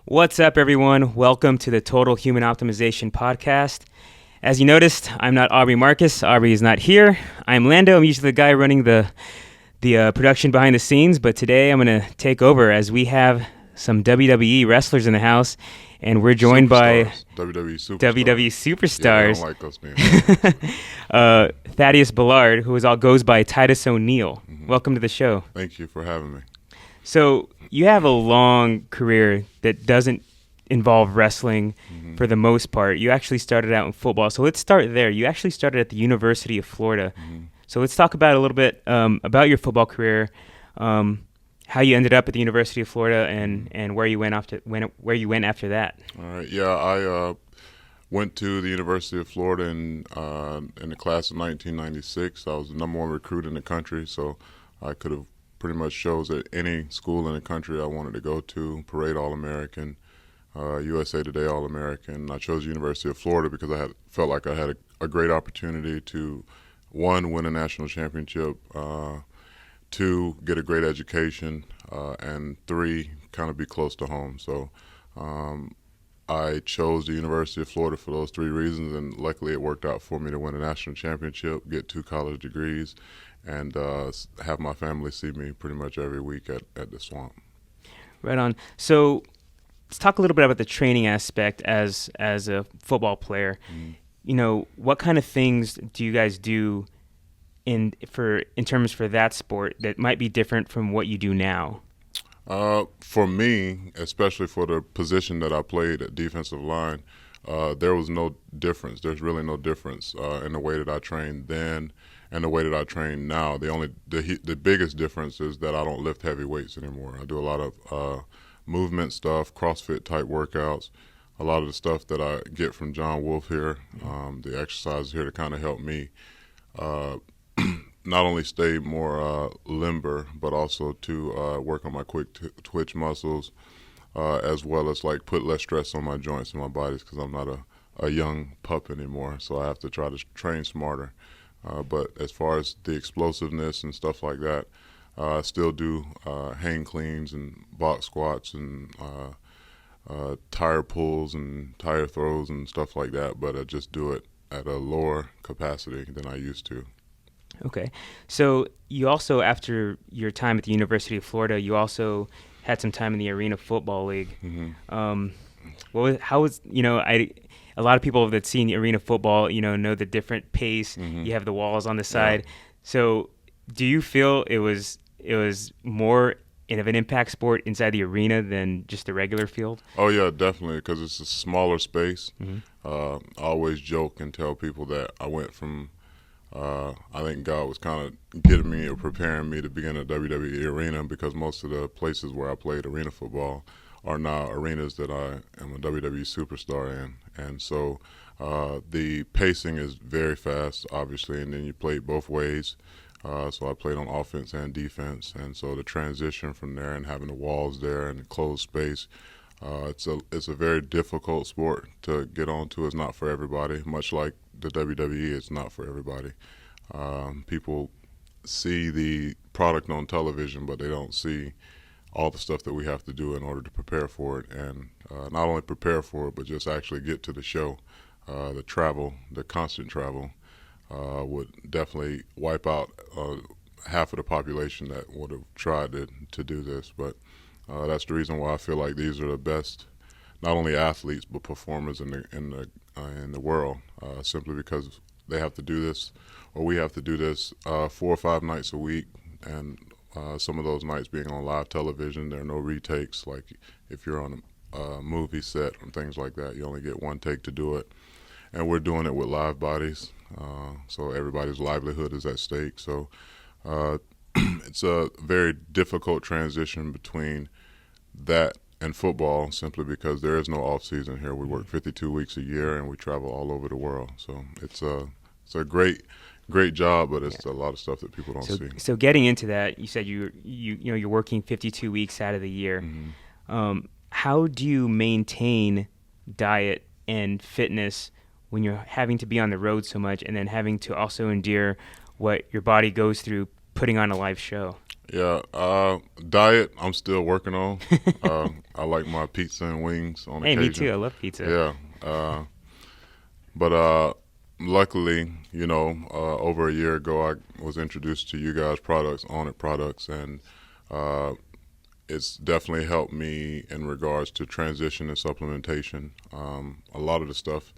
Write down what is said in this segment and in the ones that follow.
What's up, everyone? Welcome to the Total Human Optimization Podcast. As you noticed, I'm not Aubrey Marcus. Aubrey is not here. I'm Lando. I'm usually the guy running the production behind the scenes, but today I'm going to take over as we have some WWE wrestlers in the house, and we're joined by WWE Superstar. WWE Superstars. Yeah, I don't like us being Thaddeus Bullard, who goes by Titus O'Neil. Mhm. Welcome to the show. Thank you for having me. So you have a long career that doesn't involve wrestling for the most part. You actually started out in football. So let's start there. You actually started at the University of Florida. So let's talk about a little bit about your football career, how you ended up at the University of Florida, and where you went after that. All right. Yeah, I went to the University of Florida in the class of 1996. I was the number one recruit in the country, so I could have pretty much chose at any school in the country I wanted to go to. Parade All-American, USA Today All-American. I chose University of Florida because I felt like I had a great opportunity to, one, win a national championship, two, get a great education, and three, kind of be close to home. So I chose the University of Florida for those three reasons, and luckily it worked out for me to win a national championship, get 2 college degrees, and have my family see me pretty much every week at the Swamp. Right on. So let's talk a little bit about the training aspect as a football player. You know, what kind of things do you guys do in terms for that sport that might be different from what you do now? For me, especially for the position that I played at defensive line, there was no difference. There's really no difference in the way that I trained then and the way that I train now. The biggest difference is that I don't lift heavy weights anymore. I do a lot of movement stuff, CrossFit type workouts, a lot of the stuff that I get from John Wolf here, the exercises here to kind of help me not only stay more limber, but also to work on my quick twitch muscles, as well as like put less stress on my joints and my bodies, because I'm not a young pup anymore, so I have to try to train smarter. But as far as the explosiveness and stuff like that, I still do hang cleans and box squats and tire pulls and tire throws and stuff like that, but I just do it at a lower capacity than I used to. Okay. So you also, after your time at the University of Florida, you also had some time in the Arena Football League. A lot of people that see the Arena Football, know the different pace. You have the walls on the side. Yeah. So do you feel it was more of an impact sport inside the arena than just the regular field? Oh yeah, definitely, because it's a smaller space. I always joke and tell people that I went from I think God was kind of getting me or preparing me to be in a WWE arena, because most of the places where I played arena football are now arenas that I am a WWE Superstar in. And so the pacing is very fast, obviously, and then you play both ways. So I played on offense and defense, and so the transition from there and having the walls there and the closed space, it's a very difficult sport to get onto. It's not for everybody, much like the WWE, it's not for everybody. People see the product on television, but they don't see all the stuff that we have to do in order to prepare for it, and not only prepare for it, but just actually get to the show. The travel, the constant travel, would definitely wipe out half of the population that would have tried to do this. But that's the reason why I feel like these are the best, not only athletes but performers in the world, simply because they have to do this, or we have to do this 4 or 5 nights a week, and some of those nights being on live television. There are no retakes. Like if you're on a movie set and things like that, you only get one take to do it, and we're doing it with live bodies, so everybody's livelihood is at stake. So it's a very difficult transition between that and football, simply because there is no off season here. We work 52 weeks a year and we travel all over the world. So it's a great job, but it's a lot of stuff that people don't see. So getting into that, you said you're working 52 weeks out of the year. How do you maintain diet and fitness when you're having to be on the road so much, and then having to also endure what your body goes through putting on a live show? Yeah, diet I'm still working on. I like my pizza and wings on Hey, me occasion. too. I love pizza. Yeah, but luckily, over a year ago, I was introduced to you guys' products, On It products, and uh, it's definitely helped me in regards to transition and supplementation. A lot of the stuff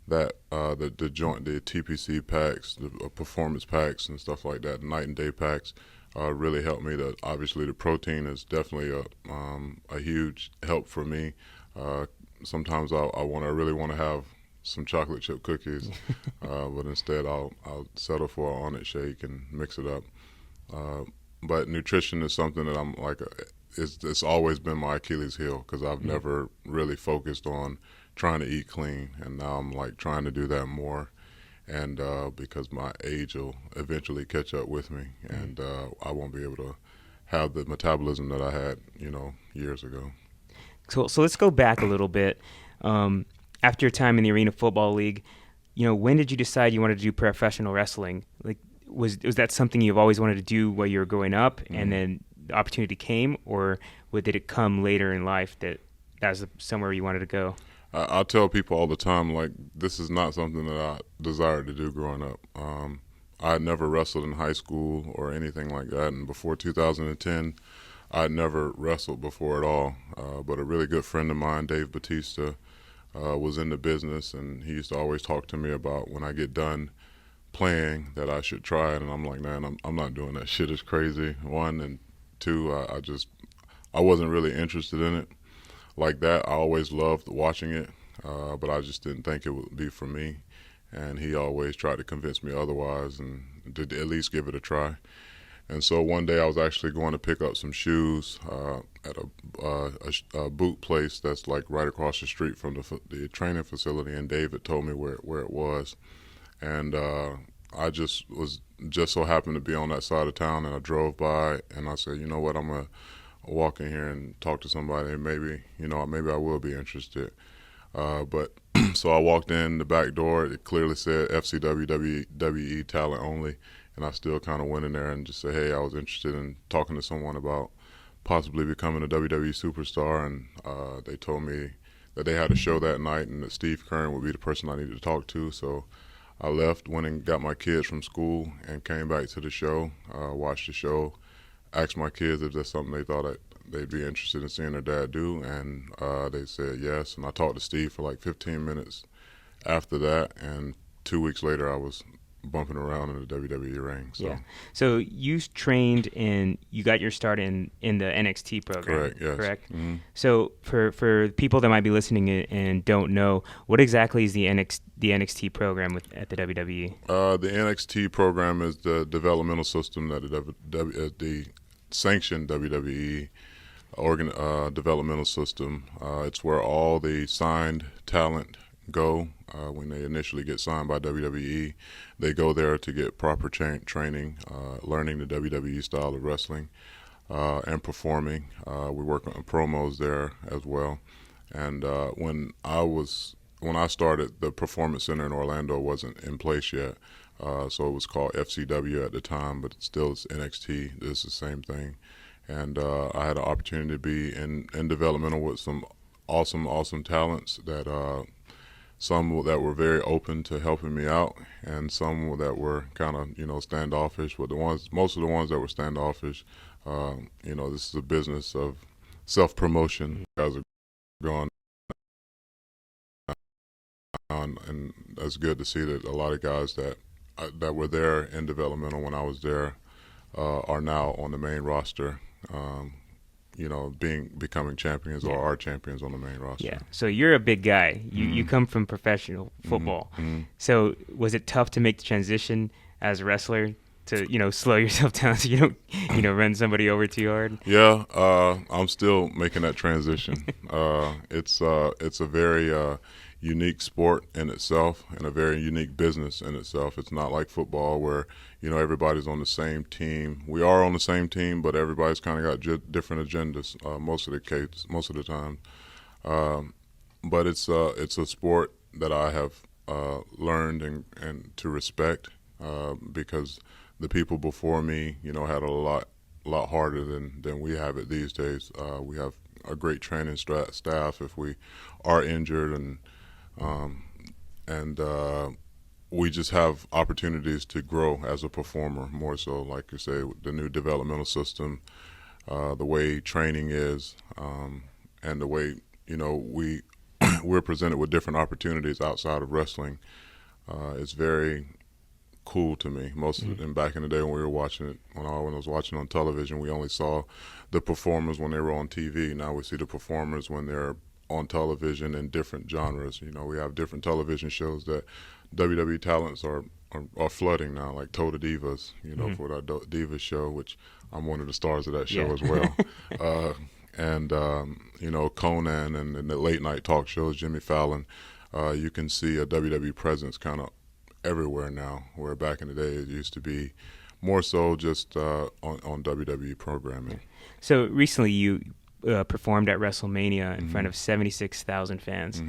that the TPC packs, the performance packs, and stuff like that, night and day packs, really helped me. That obviously the protein is definitely a huge help for me. Uh, Sometimes I really want to have some chocolate chip cookies, but instead I'll settle for an on it shake and mix it up. Uh, but nutrition is something that I'm like, it's always been my Achilles heel because I've never really focused on trying to eat clean, and now I'm like trying to do that more. And because my age will eventually catch up with me, and I won't be able to have the metabolism that I had, years ago. So let's go back a little bit. After your time in the Arena Football League, when did you decide you wanted to do professional wrestling? Like, was that something you've always wanted to do while you were growing up, and then the opportunity came, or did it come later in life that was somewhere you wanted to go? I tell people all the time, like, this is not something that I desired to do growing up. I had never wrestled in high school or anything like that, and before 2010, I'd never wrestled before at all. But a really good friend of mine, Dave Batista, was in the business, and he used to always talk to me about when I get done playing that I should try it, and I'm like, man, I'm not doing that shit. It's crazy. One, and two, I wasn't really interested in it like that. I always loved watching it, but I just didn't think it would be for me. And he always tried to convince me otherwise, and to at least give it a try. And so one day I was actually going to pick up some shoes at a boot place that's like right across the street from the training facility, and David told me where it was. And I just so happened to be on that side of town, and I drove by, and I said, you know what, I'm gonna walk in here and talk to somebody, and maybe I will be interested. But so I walked in the back door. It clearly said FCW WWE talent only, and I still kind of went in there and just said, hey, I was interested in talking to someone about possibly becoming a WWE superstar, and they told me that they had a show that night and that Steve Kern would be the person I needed to talk to. So I left, went and got my kids from school, and came back to the show, watched the show, asked my kids if there's something they thought they'd be interested in seeing their dad do, and they said yes. And I talked to Steve for like 15 minutes after that, and 2 weeks later I was bumping around in the WWE ring. So. Yeah. So you trained you got your start in the NXT program. Correct. Yes. Correct. Mm-hmm. So for people that might be listening and don't know, what exactly is the NXT program at the WWE? The NXT program is the developmental system that the sanctioned WWE developmental system. It's where all the signed talent go when they initially get signed by WWE. They go there to get proper training, learning the WWE style of wrestling, and performing. We work on promos there as well. And when I started, the Performance Center in Orlando wasn't in place yet. So it was called FCW at the time, but still it's NXT. It's the same thing. And I had an opportunity to be in developmental with some awesome talents that some that were very open to helping me out, and some that were kind of standoffish. But most of the ones that were standoffish, this is a business of self-promotion. Guys are going on, and that's good to see that a lot of guys that were there in developmental when I was there are now on the main roster. Becoming champions or are champions on the main roster. Yeah. So you're a big guy. You come from professional football. Mm-hmm. So was it tough to make the transition as a wrestler to slow yourself down so you don't run somebody over too hard? Yeah. I'm still making that transition. It's a very unique sport in itself and a very unique business in itself. It's not like football where everybody's on the same team. We are on the same team, but everybody's kind of got different agendas most of the time. But it's a sport that I have learned and to respect because the people before me, had a lot lot harder than we have it these days. We have a great training staff if we are injured, um, and we just have opportunities to grow as a performer more so, like you say, the new developmental system, the way training is, and the way we're presented with different opportunities outside of wrestling. It's very cool to me. Most of them back in the day when we were watching it, when I was watching on television, we only saw the performers when they were on TV. Now we see the performers when they're on television in different genres. We have different television shows that WWE talents are flooding now, like Total Divas, for that Divas show, which I'm one of the stars of that show as well. And Conan and the late night talk shows, Jimmy Fallon. You can see a WWE presence kind of everywhere now, where back in the day it used to be more so just on WWE programming. So recently you performed at WrestleMania in front of 76,000 fans.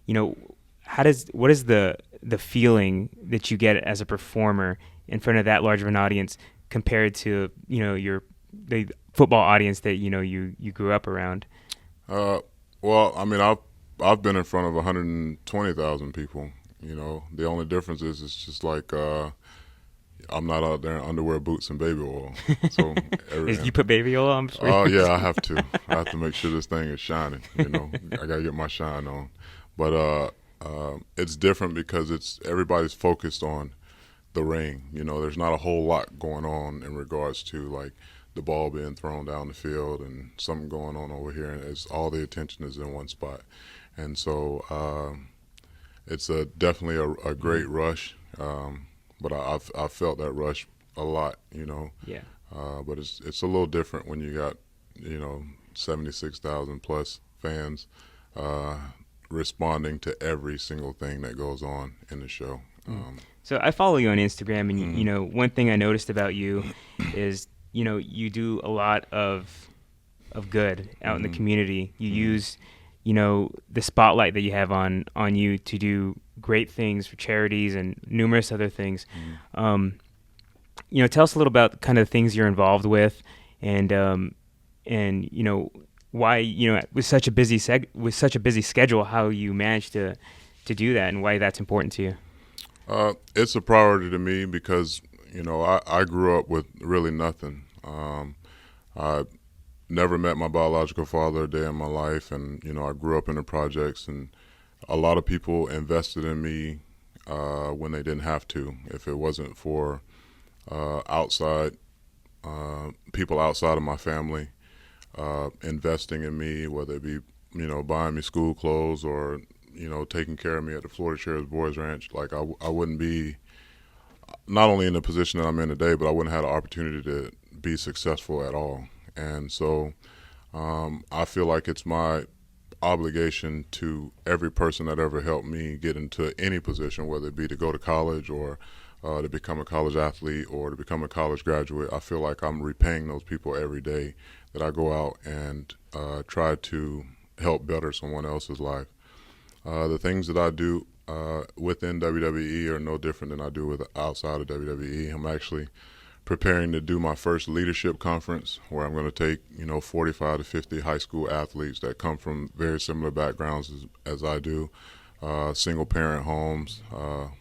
What is the feeling that you get as a performer in front of that large of an audience compared to the football audience that you grew up around? Well, I mean, I've been in front of 120,000 people. The only difference is it's just like I'm not out there in underwear, boots, and baby oil. So you put baby oil on? Oh yeah, I have to. I have to make sure this thing is shining. I gotta get my shine on. But it's different because everybody's focused on the ring. There's not a whole lot going on in regards to like the ball being thrown down the field and something going on over here, and all the attention is in one spot. And so it's definitely a great rush, but I've felt that rush a lot, Yeah. But it's a little different when you got 76,000 plus fans responding to every single thing that goes on in the show. So I follow you on Instagram, and one thing I noticed about you is you do a lot of good out in the community. You use the spotlight that you have on you to do great things for charities and numerous other things. Tell us a little about kind of the things you're involved with, and why with such a busy schedule, how you managed to do that, and why that's important to you. It's a priority to me because I grew up with really nothing. I never met my biological father a day in my life, and I grew up in the projects, and a lot of people invested in me when they didn't have to. If it wasn't for outside people outside of my family investing in me, whether it be buying me school clothes or taking care of me at the Florida Sheriff's Boys Ranch, like I wouldn't be not only in the position that I'm in today, but I wouldn't have the opportunity to be successful at all. And so I feel like it's my obligation to every person that ever helped me get into any position, whether it be to go to college or to become a college athlete or to become a college graduate. I feel like I'm repaying those people every day that I go out and try to help better someone else's life. The things that I do within WWE are no different than I do with outside of WWE. I'm actually preparing to do my first leadership conference where I'm going to take 45 to 50 high school athletes that come from very similar backgrounds as I do, single parent homes,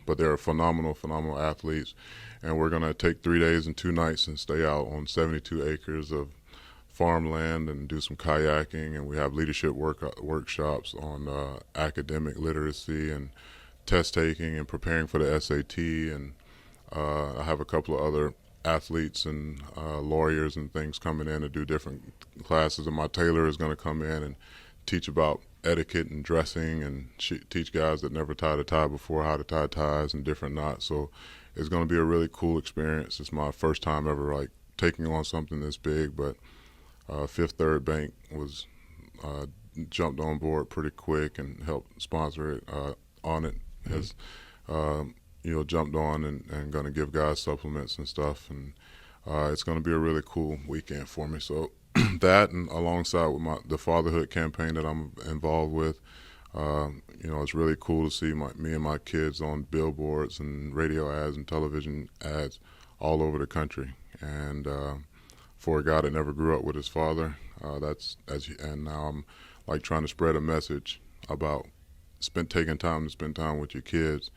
but they're phenomenal athletes, and we're going to take 3 days and 2 nights and stay out on 72 acres of farmland and do some kayaking, and we have leadership workshops on academic literacy and test taking and preparing for the SAT, and I have a couple of other athletes and lawyers and things coming in to do different classes, and my tailor is going to come in and teach about etiquette and dressing and teach guys that never tied a tie before how to tie ties and different knots. So it's going to be a really cool experience. It's my first time ever like taking on something this big, but Fifth Third Bank was jumped on board pretty quick and helped sponsor it. On it has jumped on and going to give guys supplements and stuff, and it's going to be a really cool weekend for me. So that, and alongside with the fatherhood campaign that I'm involved with, it's really cool to see me and my kids on billboards and radio ads and television ads all over the country. And for a guy that never grew up with his father. And now I'm like trying to spread a message about taking time to spend time with your kids.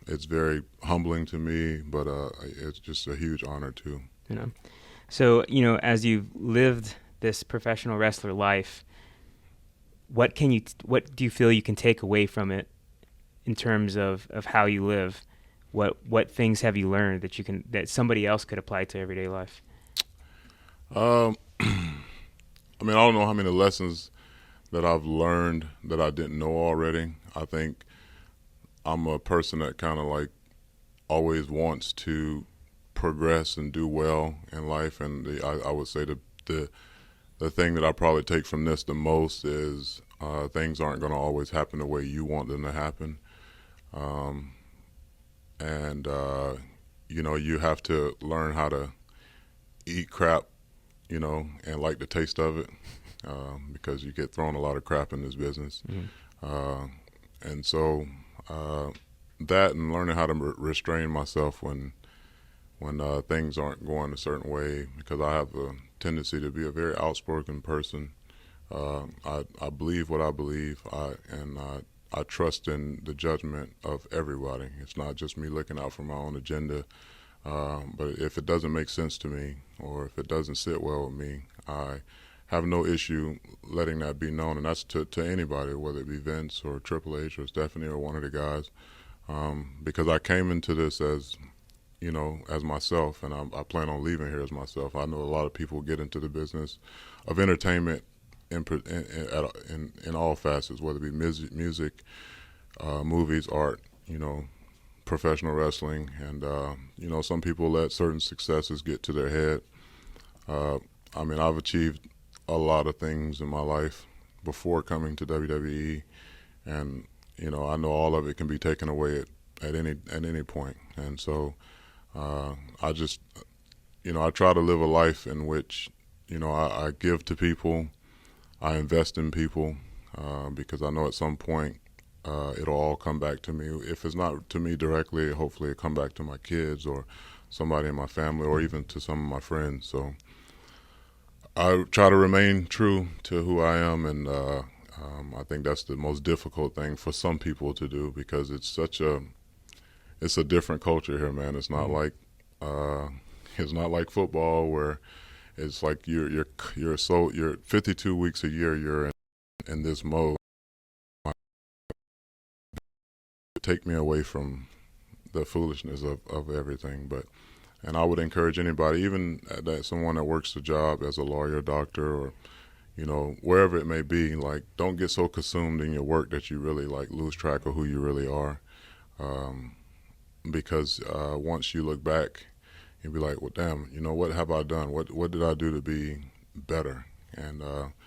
It's very humbling to me, but it's just a huge honor too. You know, so as you've lived this professional wrestler life, what do you feel you can take away from it in terms of how you live? What things have you learned that somebody else could apply to everyday life? I mean, I don't know how many lessons that I've learned that I didn't know already. I think I'm a person that kind of like always wants to progress and do well in life, and I would say the thing that I probably take from this the most is things aren't going to always happen the way you want them to happen, and you have to learn how to eat crap, and like the taste of it, because you get thrown a lot of crap in this business. And so that, and learning how to restrain myself when things aren't going a certain way, because I have a tendency to be a very outspoken person. I believe what I believe, I trust in the judgment of everybody. It's not just me looking out for my own agenda. But if it doesn't make sense to me, or if it doesn't sit well with me, I have no issue letting that be known. And that's to anybody, whether it be Vince or Triple H or Stephanie or one of the guys, because I came into this as myself, and I plan on leaving here as myself. I know a lot of people get into the business of entertainment in all facets, whether it be music, movies, art, professional wrestling, and some people let certain successes get to their head. I mean, I've achieved a lot of things in my life before coming to WWE, and I know all of it can be taken away at any point. And so I just I try to live a life in which I give to people, I invest in people, because I know at some point it'll all come back to me. If it's not to me directly, hopefully it'll come back to my kids or somebody in my family, or even to some of my friends. So I try to remain true to who I am, and I think that's the most difficult thing for some people to do, because it's a different culture here, man. It's not like football, where it's like you're 52 weeks a year you're in this mode. Take me away from the foolishness of everything. And I would encourage anybody, even someone that works the job as a lawyer, doctor, or wherever it may be, like, don't get so consumed in your work that you really like lose track of who you really are, because once you look back, you'll be like, well, damn, what have I done? What did I do to be better? And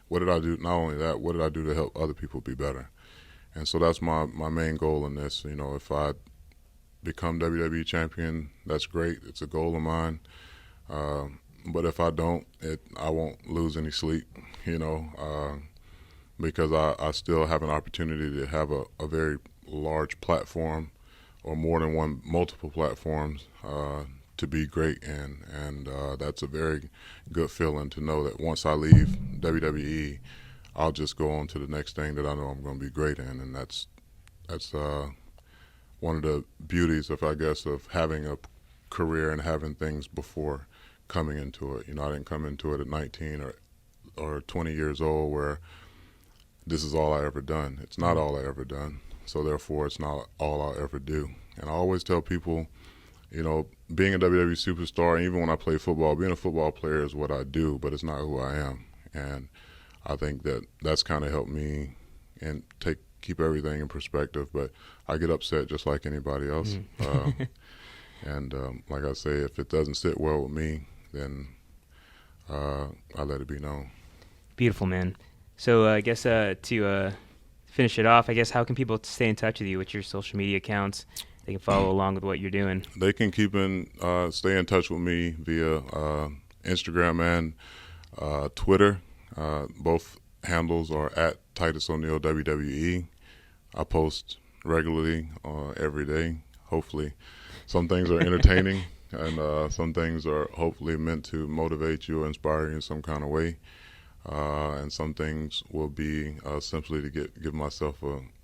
what did I do? Not only that, what did I do to help other people be better? And so that's my main goal in this. If I become WWE champion, that's great. It's a goal of mine. But if I don't, I won't lose any sleep, because I still have an opportunity to have a very large platform, or more than multiple platforms, to be great in. And that's a very good feeling to know that once I leave WWE, I'll just go on to the next thing that I know I'm going to be great in. And that's one of the beauties of having a career and having things before coming into it. I didn't come into it at 19 or 20 years old where this is all I ever done. It's not all I ever done. So therefore, it's not all I'll ever do. And I always tell people, being a WWE superstar, and even when I play football, being a football player is what I do, but it's not who I am. And I think that's kind of helped me and keep everything in perspective. But I get upset just like anybody else. And like I say, if it doesn't sit well with me, then I let it be known. Beautiful, man. So I guess to finish it off, how can people stay in touch with you? What's your social media accounts? They can follow along with what you're doing. They can stay in touch with me via Instagram and Twitter. Both handles are at Titus O'Neil WWE. I post regularly every day. Hopefully, some things are entertaining. and some things are hopefully meant to motivate you or inspire you in some kind of way. And some things will be simply to give myself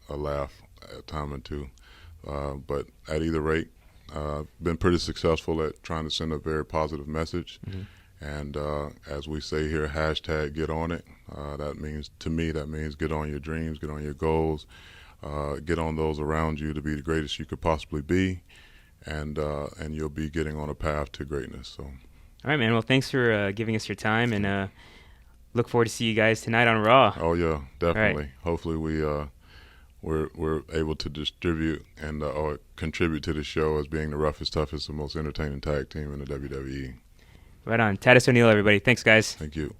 a laugh a time or two. But at either rate, been pretty successful at trying to send a very positive message. Mm-hmm. And as we say here, hashtag get on it. That means, to me, get on your dreams, get on your goals, get on those around you to be the greatest you could possibly be, and you'll be getting on a path to greatness. So, all right, man. Well, thanks for giving us your time, and look forward to see you guys tonight on Raw. Oh yeah, definitely. Right. Hopefully we're able to distribute and or contribute to the show as being the roughest, toughest, and most entertaining tag team in the WWE. Right on. Titus O'Neil, everybody. Thanks, guys. Thank you.